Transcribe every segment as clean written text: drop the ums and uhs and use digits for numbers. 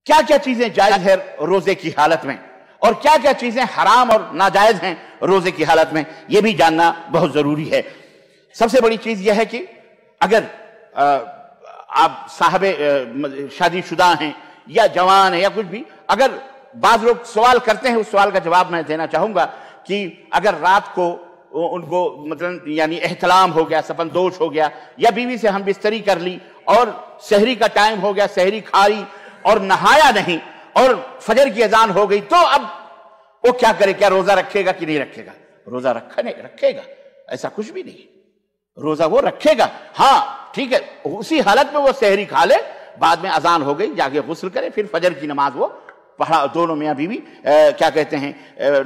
کیا کیا چیزیں جائز ہے روزے کی حالت میں اور کیا کیا چیزیں حرام اور ناجائز ہیں روزے کی حالت میں، یہ بھی جاننا بہت ضروری ہے۔ سب سے بڑی چیز یہ ہے کہ اگر آپ صاحب شادی شدہ ہیں یا جوان ہیں یا کچھ بھی، اگر بعض لوگ سوال کرتے ہیں، اس سوال کا جواب میں دینا چاہوں گا کہ اگر رات کو ان کو مطلب یعنی احتلام ہو گیا، سپن دوش ہو گیا، یا بیوی سے ہم بستری کر لی اور سحری کا ٹائم ہو گیا، سحری کھائی اور نہایا نہیں اور فجر کی اذان ہو گئی، تو اب وہ کیا کرے؟ کیا روزہ رکھے گا کہ نہیں رکھے گا؟ روزہ رکھے گا، ایسا کچھ بھی نہیں، روزہ وہ رکھے گا۔ ہاں ٹھیک ہے، اسی حالت میں وہ سحری کھا لے، بعد میں اذان ہو گئی، جا کے غسل کرے، پھر فجر کی نماز وہ پڑھا، دونوں میاں بیوی کیا کہتے ہیں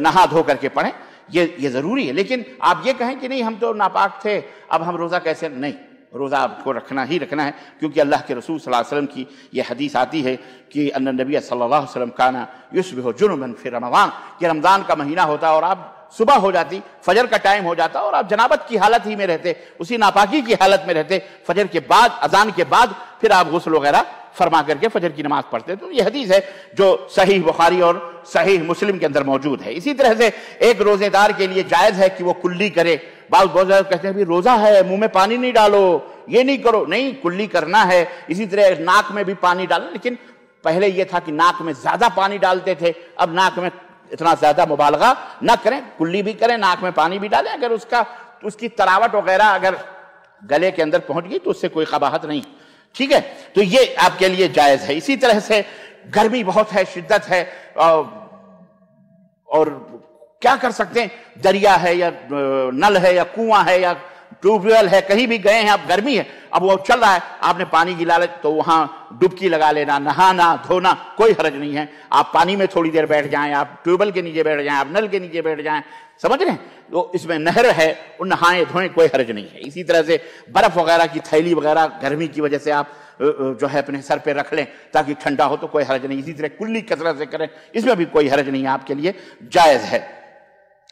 نہا دھو کر کے پڑھیں، یہ ضروری ہے۔ لیکن آپ یہ کہیں کہ نہیں ہم تو ناپاک تھے، اب ہم روزہ کیسے؟ نہیں، روزہ آپ کو رکھنا ہی رکھنا ہے، کیونکہ اللہ کے رسول صلی اللہ علیہ وسلم کی یہ حدیث آتی ہے کہ ان النبی صلی اللہ علیہ وسلم کان یصبح جنبا فی رمضان، کہ رمضان کا مہینہ ہوتا اور آپ صبح ہو جاتی، فجر کا ٹائم ہو جاتا اور آپ جنابت کی حالت ہی میں رہتے، اسی ناپاکی کی حالت میں رہتے، فجر کے بعد اذان کے بعد پھر آپ غسل وغیرہ فرما کر کے فجر کی نماز پڑھتے۔ تو یہ حدیث ہے جو صحیح بخاری اور صحیح مسلم کے اندر موجود ہے۔ اسی طرح سے ایک روزے دار کے لیے جائز ہے کہ وہ کلی کرے۔ بہت زیادہ کہتے ہیں روزہ ہے، منہ میں پانی نہیں ڈالو، یہ نہیں کرو، نہیں، کلی کرنا ہے۔ اسی طرح ناک میں بھی پانی ڈالو، لیکن پہلے یہ تھا کہ ناک میں زیادہ پانی ڈالتے تھے، اب ناک میں اتنا زیادہ مبالغہ نہ کریں، کلی بھی کریں، ناک میں پانی بھی ڈالیں۔ اگر اس کی تراوٹ وغیرہ اگر گلے کے اندر پہنچ گئی تو اس سے کوئی قباحت نہیں، ٹھیک ہے، تو یہ آپ کے لیے جائز ہے۔ اسی طرح سے گرمی بہت ہے، شدت ہے، اور کیا کر سکتے ہیں؟ دریا ہے یا نل ہے یا کنواں ہے یا ٹیوب ویل ہے، کہیں بھی گئے ہیں، اب گرمی ہے، اب وہ چل رہا ہے، آپ نے پانی کی لالچ تو وہاں ڈبکی لگا لینا، نہانا دھونا کوئی حرج نہیں ہے۔ آپ پانی میں تھوڑی دیر بیٹھ جائیں، آپ ٹیوب ویل کے نیچے بیٹھ جائیں، آپ نل کے نیچے بیٹھ جائیں، سمجھ رہے ہیں؟ تو اس میں نہر ہے، وہ نہائیں دھوئیں، کوئی حرج نہیں ہے۔ اسی طرح سے برف وغیرہ کی تھیلی وغیرہ گرمی کی وجہ سے آپ جو ہے اپنے سر پہ رکھ لیں تاکہ ٹھنڈا ہو، تو کوئی حرج نہیں۔ اسی طرح کلی کثرت سے کریں، اس میں بھی کوئی حرج نہیں ہے، آپ کے لیے جائز ہے۔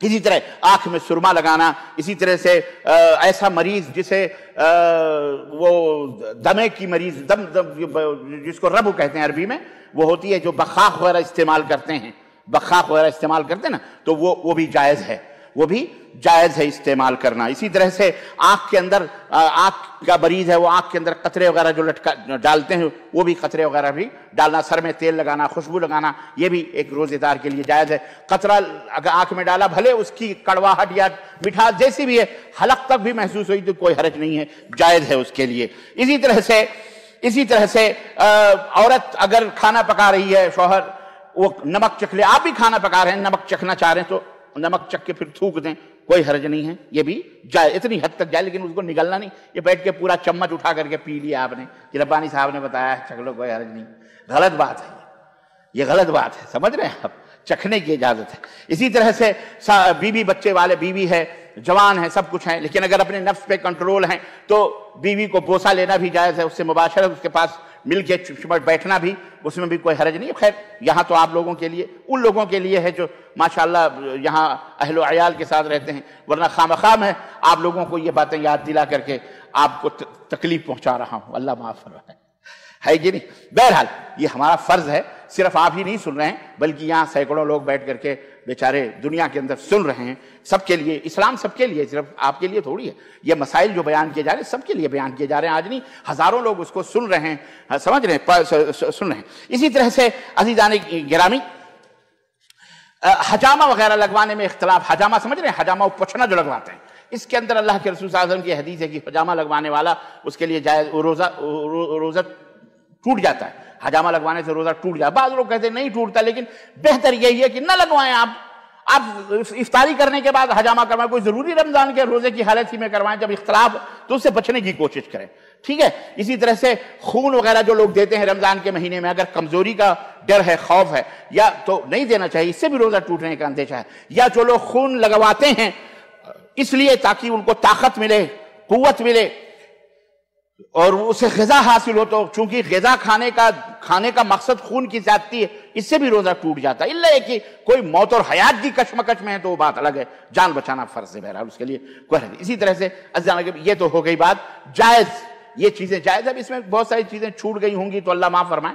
اسی طرح آنکھ میں سرما لگانا، اسی طرح سے ایسا مریض جسے وہ دمے کی مریض جس کو ربو کہتے ہیں عربی میں، وہ ہوتی ہے جو بخاخ وغیرہ استعمال کرتے ہیں، نا، تو وہ بھی جائز ہے، وہ بھی جائز ہے استعمال کرنا۔ اسی طرح سے آنکھ کے اندر، آنکھ کا مریض ہے وہ آنکھ کے اندر قطرے وغیرہ جو ڈالتے ہیں، وہ بھی قطرے وغیرہ بھی ڈالنا، سر میں تیل لگانا، خوشبو لگانا، یہ بھی ایک روزے دار کے لیے جائز ہے۔ قطرہ اگر آنکھ میں ڈالا، بھلے اس کی کڑواہٹ یا مٹھاس جیسی بھی ہے، حلق تک بھی محسوس ہوئی تو کوئی حرج نہیں ہے، جائز ہے اس کے لیے۔ اسی طرح سے عورت اگر کھانا پکا رہی ہے، شوہر وہ نمک چکھ لے، آپ بھی کھانا پکا رہے ہیں، نمک چکھنا چاہ رہے ہیں تو نمک چکھ کے پھر تھوک دیں، کوئی حرج نہیں ہے، یہ بھی جائے، اتنی حد تک جائے، لیکن اس کو نگلنا نہیں، یہ بیٹھ کے پورا چمچ اٹھا کر کے پی لیا آپ نے کہ ربانی صاحب نے بتایا ہے، چکھ لو، کوئی حرج نہیں۔ غلط بات ہے، یہ غلط بات ہے، سمجھ رہے ہیں آپ؟ چکھنے کی اجازت ہے۔ اسی طرح سے بیوی، بچے والے بیوی ہے، جوان ہے، سب کچھ ہیں، لیکن اگر اپنے نفس پہ کنٹرول ہیں تو بیوی کو بوسہ لینا بھی جائز ہے، اس سے مباشرت، اس کے پاس مل کے بیٹھنا بھی، اس میں بھی کوئی حرج نہیں ہے۔ خیر یہاں تو آپ لوگوں کے لیے، ان لوگوں کے لیے ہے جو ماشاءاللہ یہاں اہل و عیال کے ساتھ رہتے ہیں، ورنہ خواہ میں آپ لوگوں کو یہ باتیں یاد دلا کر کے آپ کو تکلیف پہنچا رہا ہوں، اللہ معاف فرمائے، ہے کہ نہیں؟ بہرحال یہ ہمارا فرض ہے، صرف آپ ہی نہیں سن رہے ہیں بلکہ یہاں سینکڑوں لوگ بیٹھ کر کے بیچارے دنیا کے اندر سن رہے ہیں، سب کے لیے، اسلام سب کے لیے، صرف آپ کے لیے تھوڑی ہے۔ یہ مسائل جو بیان کیے جا رہے ہیں سب کے لیے بیان کیے جا رہے ہیں، آج نہیں ہزاروں لوگ اس کو سن رہے ہیں، سمجھ رہے ہیں، سن رہے ہیں۔ اسی طرح سے عزیزان گرامی، حجامہ وغیرہ لگوانے میں اختلاف، حجامہ سمجھ رہے ہیں، حجامہ پوچھنا جو لگواتے ہیں، اس کے اندر اللہ کے رسول صلی اللہ علیہ وسلم کی حدیث ہے کہ حجامہ لگوانے والا اس کے لیے جائز، روزہ ٹوٹ جاتا ہے، حجامہ لگوانے سے روزہ ٹوٹ جاتا ہے۔ بعض لوگ کہتے ہیں نہیں ٹوٹتا، لیکن بہتر یہی ہے کہ نہ لگوائیں، آپ افطاری کرنے کے بعد حجامہ کروائیں، کوئی ضروری رمضان کے روزے کی حالت ہی میں کروائیں، جب اختلاف تو اس سے بچنے کی کوشش کریں، ٹھیک ہے۔ اسی طرح سے خون وغیرہ جو لوگ دیتے ہیں رمضان کے مہینے میں، اگر کمزوری کا ڈر ہے، خوف ہے، یا تو نہیں دینا چاہیے، اس سے بھی روزہ ٹوٹنے کا اندیشہ ہے۔ یا جو لوگ خون لگواتے ہیں اس لیے تاکہ ان کو طاقت ملے، قوت ملے اور اسے غذا حاصل ہو، تو چونکہ غذا کھانے کا مقصد خون کی زیادتی ہے، اس سے بھی روزہ ٹوٹ جاتا ہے، الا کہ کوئی موت اور حیات کی کشمکش میں ہے تو وہ بات الگ ہے، جان بچانا فرض ہے، بہرحال اس کے لیے کوئی نہیں۔ اسی طرح سے یہ تو ہو گئی بات جائز، یہ چیزیں جائز ہے۔ اب اس میں بہت ساری چیزیں چھوٹ گئی ہوں گی تو اللہ معاف فرمائے،